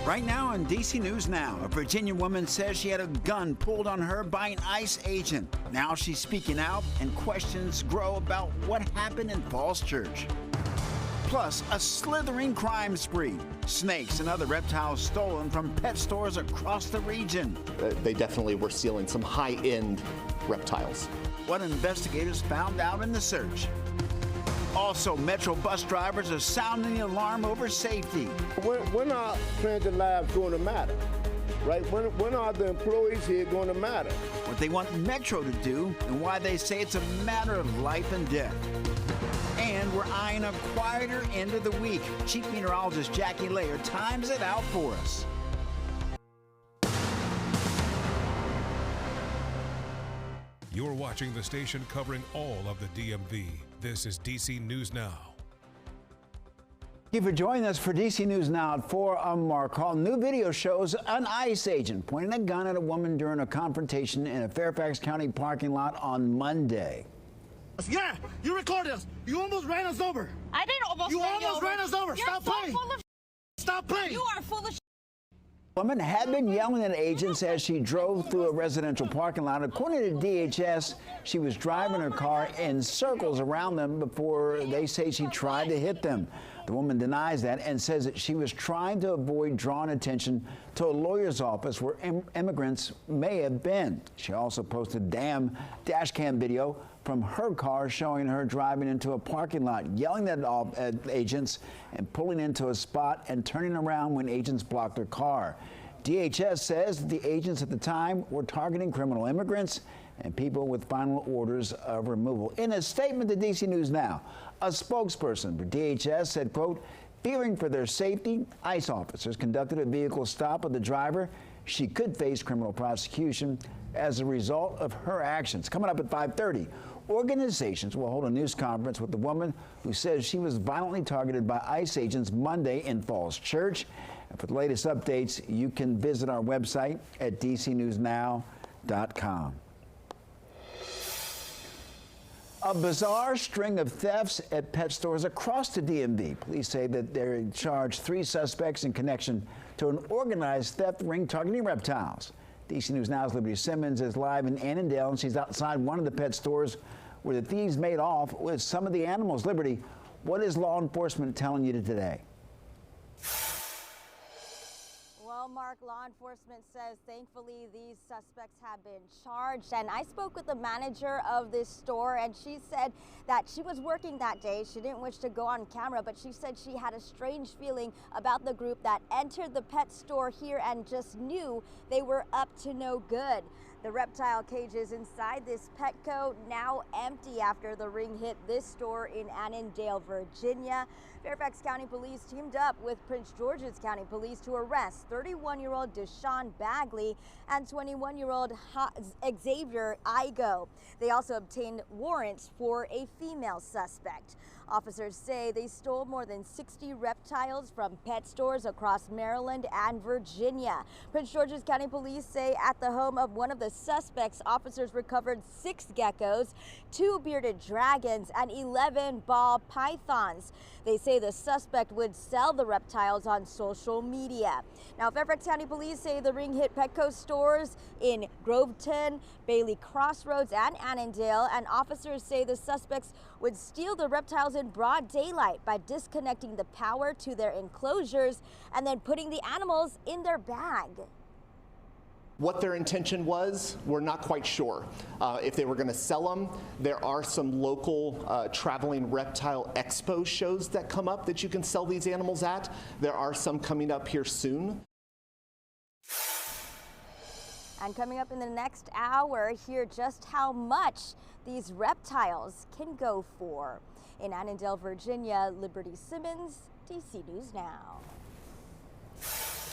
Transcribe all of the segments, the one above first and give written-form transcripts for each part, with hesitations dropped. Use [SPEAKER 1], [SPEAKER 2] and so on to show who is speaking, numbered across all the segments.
[SPEAKER 1] Right now on DC News Now, a Virginia woman says she had a gun pulled on her by an ICE agent. Now she's speaking out and questions grow about what happened in Falls Church. Plus, a slithering crime spree. Snakes and other reptiles stolen from pet stores across the region.
[SPEAKER 2] They definitely were stealing some high-end reptiles.
[SPEAKER 1] What investigators found out in the search. Also, Metro bus drivers are sounding the alarm over safety.
[SPEAKER 3] When are transit lives going to matter? Right? When are the employees here going to matter?
[SPEAKER 1] What they want Metro to do and why they say it's a matter of life and death. And we're eyeing a quieter end of the week. Chief Meteorologist Jackie Layer times it out for us.
[SPEAKER 4] You're watching the station covering all of the DMV. This is DC News Now.
[SPEAKER 1] Thank you for joining us for DC News Now at 4. I'm Mark Hall. New video shows an ICE agent pointing a gun at a woman during a confrontation in a Fairfax County parking lot on Monday.
[SPEAKER 5] Yeah, you recorded us. You almost ran us over.
[SPEAKER 6] I didn't almost
[SPEAKER 5] You almost ran us over.
[SPEAKER 6] You're
[SPEAKER 5] Stop
[SPEAKER 6] so
[SPEAKER 5] playing.
[SPEAKER 6] Full of
[SPEAKER 5] Stop playing.
[SPEAKER 6] You are full of
[SPEAKER 1] The woman had been yelling at agents as she drove through a residential parking lot. According to DHS, she was driving her car in circles around them before they say she tried to hit them. The woman denies that and says that she was trying to avoid drawing attention to a lawyer's office where immigrants may have been. She also posted dash cam video from her car showing her driving into a parking lot, yelling at agents and pulling into a spot and turning around when agents blocked her car. DHS says the agents at the time were targeting criminal immigrants and people with final orders of removal. In a statement to DC News Now, a spokesperson for DHS said, quote, fearing for their safety, ICE officers conducted a vehicle stop of the driver. She could face criminal prosecution as a result of her actions. Coming up at 5:30, organizations will hold a news conference with the woman who says she was violently targeted by ICE agents Monday in Falls Church. And for the latest updates, you can visit our website at dcnewsnow.com. A bizarre string of thefts at pet stores across the DMV. Police say that they charged 3 suspects in connection to an organized theft ring targeting reptiles. DC News Now's Liberty Simmons is live in Annandale, and she's outside one of the pet stores where the thieves made off with some of the animals. Liberty, what is law enforcement telling you today?
[SPEAKER 7] Well, Mark, law enforcement says thankfully these suspects have been charged. And I spoke with the manager of this store, and she said that she was working that day. She didn't wish to go on camera, but she said she had a strange feeling about the group that entered the pet store here and just knew they were up to no good. The reptile cages inside this Petco now empty after the ring hit this store in Annandale, Virginia. Fairfax County Police teamed up with Prince George's County Police to arrest 31-year-old Deshaun Bagley and 21-year-old Xavier Igo. They also obtained warrants for a female suspect. Officers say they stole more than 60 reptiles from pet stores across Maryland and Virginia. Prince George's County Police say at the home of one of the suspects, officers recovered 6 geckos, 2 bearded dragons, and 11 ball pythons. They say the suspect would sell the reptiles on social media. Now, Fairfax County Police say the ring hit Petco stores in Groveton, Bailey Crossroads, and Annandale, and officers say the suspects would steal the reptiles in broad daylight by disconnecting the power to their enclosures and then putting the animals in their bag.
[SPEAKER 2] What their intention was, we're not quite sure. If they were going to sell them, there are some local traveling reptile expo shows that come up that you can sell these animals at. There are some coming up here soon.
[SPEAKER 7] And coming up in the next hour, hear just how much these reptiles can go for. In Annandale, Virginia, Liberty Simmons, DC News Now.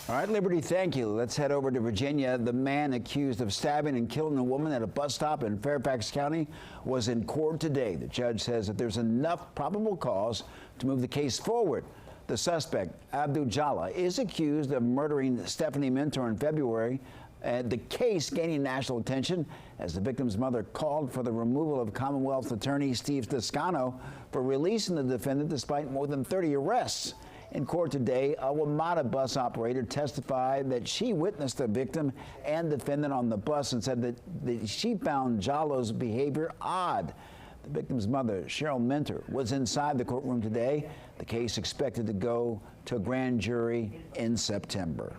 [SPEAKER 1] All right, Liberty, thank you. Let's head over to Virginia. The man accused of stabbing and killing a woman at a bus stop in Fairfax County was in court today. The judge says that there's enough probable cause to move the case forward. The suspect, Abdul Jala, is accused of murdering Stephanie Mentor in February. The case gaining national attention as the victim's mother called for the removal of Commonwealth Attorney Steve Toscano for releasing the defendant despite more than 30 arrests. In court today, a WMATA bus operator testified that she witnessed the victim and defendant on the bus and said that she found Jallo's behavior odd. The victim's mother, Cheryl Minter, was inside the courtroom today. The case expected to go to a grand jury in September.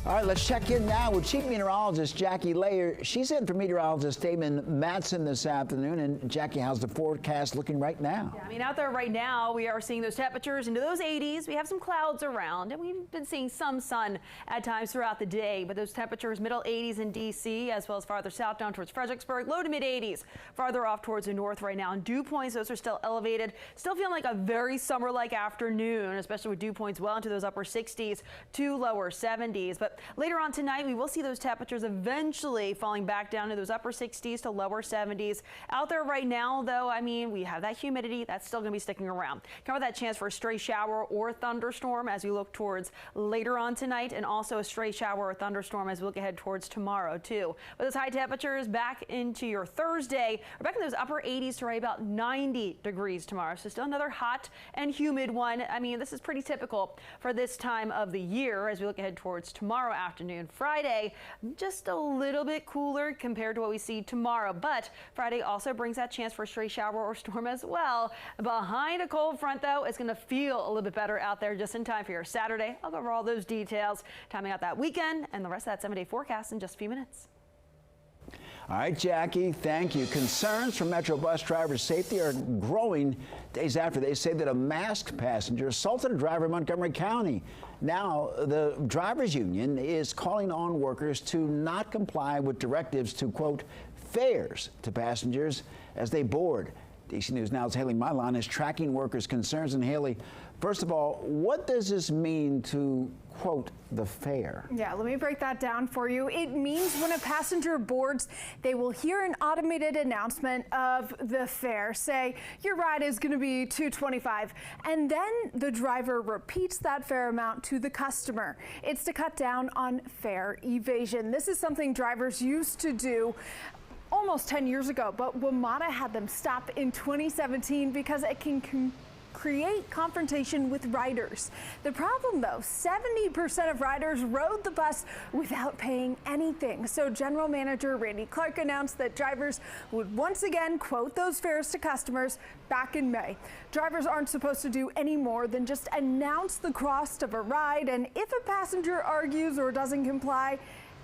[SPEAKER 1] All right, let's check in now with Chief Meteorologist Jackie Layer. She's in for meteorologist Damon Matson this afternoon. And Jackie, how's the forecast looking right now?
[SPEAKER 6] Yeah, I mean, out there right now, we are seeing those temperatures into those 80s. We have some clouds around, and we've been seeing some sun at times throughout the day. But those temperatures, middle 80s in D.C., as well as farther south down towards Fredericksburg, low to mid 80s. Farther off towards the north right now, and dew points, those are still elevated. Still feeling like a very summer-like afternoon, especially with dew points well into those upper 60s to lower 70s. But later on tonight, we will see those temperatures eventually falling back down to those upper 60s to lower 70s. Out there right now, though, I mean, we have that humidity that's still going to be sticking around. Cover that chance for a stray shower or thunderstorm as we look towards later on tonight, and also a stray shower or thunderstorm as we look ahead towards tomorrow, too. With those high temperatures back into your Thursday, we're back in those upper 80s to right about 90 degrees tomorrow. So still another hot and humid one. I mean, this is pretty typical for this time of the year as we look ahead towards tomorrow afternoon. Friday, just a little bit cooler compared to what we see tomorrow, but Friday also brings that chance for a stray shower or storm as well. Behind a cold front, though, it's going to feel a little bit better out there just in time for your Saturday. I'll go over all those details, timing out that weekend and the rest of that 7-day forecast in just a few minutes.
[SPEAKER 1] All right, Jackie, thank you. Concerns for Metro bus drivers' safety are growing days after they say that a masked passenger assaulted a driver in Montgomery County. Now, the drivers' union is calling on workers to not comply with directives to, quote, fares to passengers as they board. DC News Now's Haley Mylon is tracking workers' concerns. And Haley, first of all, what does this mean to, quote, the fare?
[SPEAKER 8] Yeah, let me break that down for you. It means when a passenger boards, they will hear an automated announcement of the fare. Say, your ride is going to be $2.25. And then the driver repeats that fare amount to the customer. It's to cut down on fare evasion. This is something drivers used to do almost 10 years ago, but WMATA had them stop in 2017 because it can create confrontation with riders. The problem, though, 70% of riders rode the bus without paying anything. So General Manager Randy Clark announced that drivers would once again quote those fares to customers back in May. Drivers aren't supposed to do any more than just announce the cost of a ride, and if a passenger argues or doesn't comply,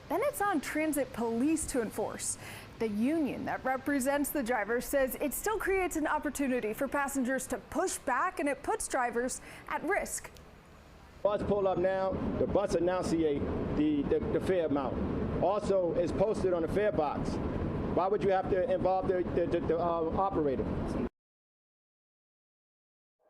[SPEAKER 8] then it's on transit police to enforce. The union that represents the drivers says it still creates an opportunity for passengers to push back, and it puts drivers at risk.
[SPEAKER 3] Bus pull up now, the bus enunciate the fare amount. Also, it's posted on the fare box. Why would you have to involve the operator?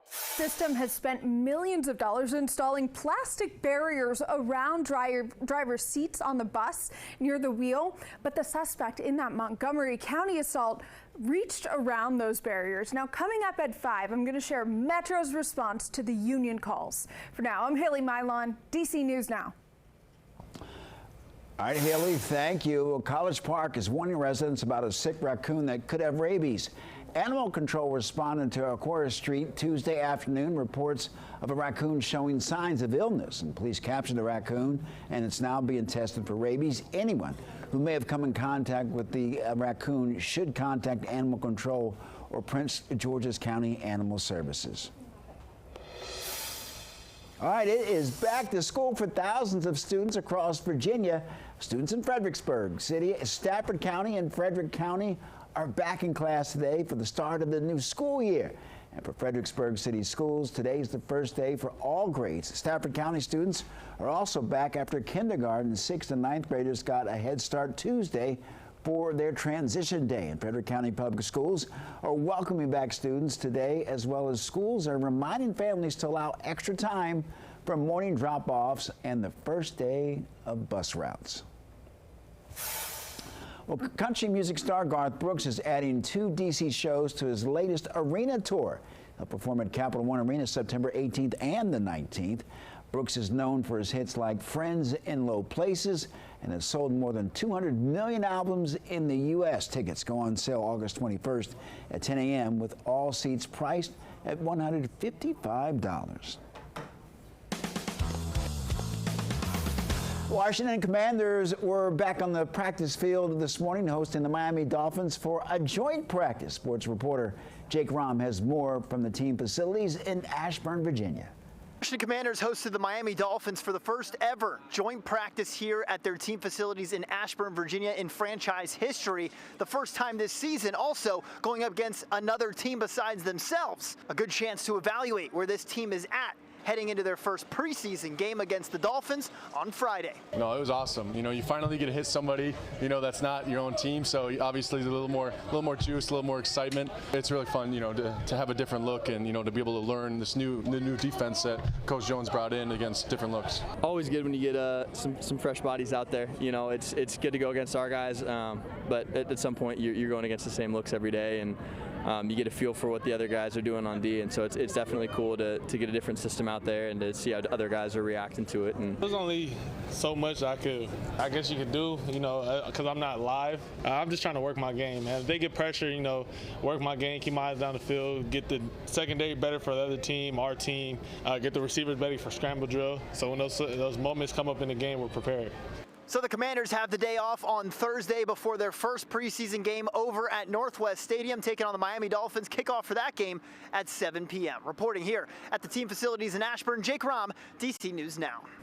[SPEAKER 8] System has spent millions of dollars installing plastic barriers around driver seats on the bus near the wheel, but the suspect in that Montgomery County assault reached around those barriers. Now, coming up at 5, I'm going to share Metro's response to the union calls. For now, I'm Haley Mylon, DC News Now.
[SPEAKER 1] All right, Haley, thank you. College Park is warning residents about a sick raccoon that could have rabies. Animal Control responded to Aquarius Street Tuesday afternoon reports of a raccoon showing signs of illness, and police captured the raccoon, and it's now being tested for rabies. Anyone who may have come in contact with the raccoon should contact Animal Control or Prince George's County Animal Services. All right, it is back to school for thousands of students across Virginia. Students in Fredericksburg City, Stafford County, and Frederick County are back in class today for the start of the new school year. And for Fredericksburg City Schools, today is the first day for all grades. Stafford County students are also back after kindergarten. 6th and 9th graders got a head start Tuesday for their transition day. And Frederick County Public Schools are welcoming back students today, as well as schools are reminding families to allow extra time for morning drop-offs and the first day of bus routes. Well, country music star Garth Brooks is adding 2 D.C. shows to his latest arena tour. He'll perform at Capital One Arena September 18th and the 19th. Brooks is known for his hits like Friends in Low Places and has sold more than 200 million albums in the U.S. Tickets go on sale August 21st at 10 a.m. with all seats priced at $155. Washington Commanders were back on the practice field this morning hosting the Miami Dolphins for a joint practice. Sports reporter Jake Rahm has more from the team facilities in Ashburn, Virginia.
[SPEAKER 9] Washington Commanders hosted the Miami Dolphins for the first ever joint practice here at their team facilities in Ashburn, Virginia in franchise history. The first time this season, also going up against another team besides themselves. A good chance to evaluate where this team is at heading into their first preseason game against the Dolphins on Friday.
[SPEAKER 10] No, it was awesome. You know, you finally get to hit somebody, you know, that's not your own team. So obviously there's a little more juice, a little more excitement. It's really fun, you know, to have a different look and, you know, to be able to learn the new defense that Coach Jones brought in against different looks.
[SPEAKER 11] Always good when you get some fresh bodies out there. You know, it's good to go against our guys, but at some point you're going against the same looks every day, and you get a feel for what the other guys are doing on D, and so it's definitely cool to get a different system out there and to see how other guys are reacting to it. And
[SPEAKER 12] there's only so much I guess you could do, you know, because I'm not live. I'm just trying to work my game, man. If they get pressure, you know, work my game, keep my eyes down the field, get the secondary better for the other team, our team, get the receivers ready for scramble drill. So when those moments come up in the game, we're prepared.
[SPEAKER 9] So the Commanders have the day off on Thursday before their first preseason game over at Northwest Stadium, taking on the Miami Dolphins. Kickoff for that game at 7 p.m. Reporting here at the team facilities in Ashburn, Jake Rahm, DC News Now.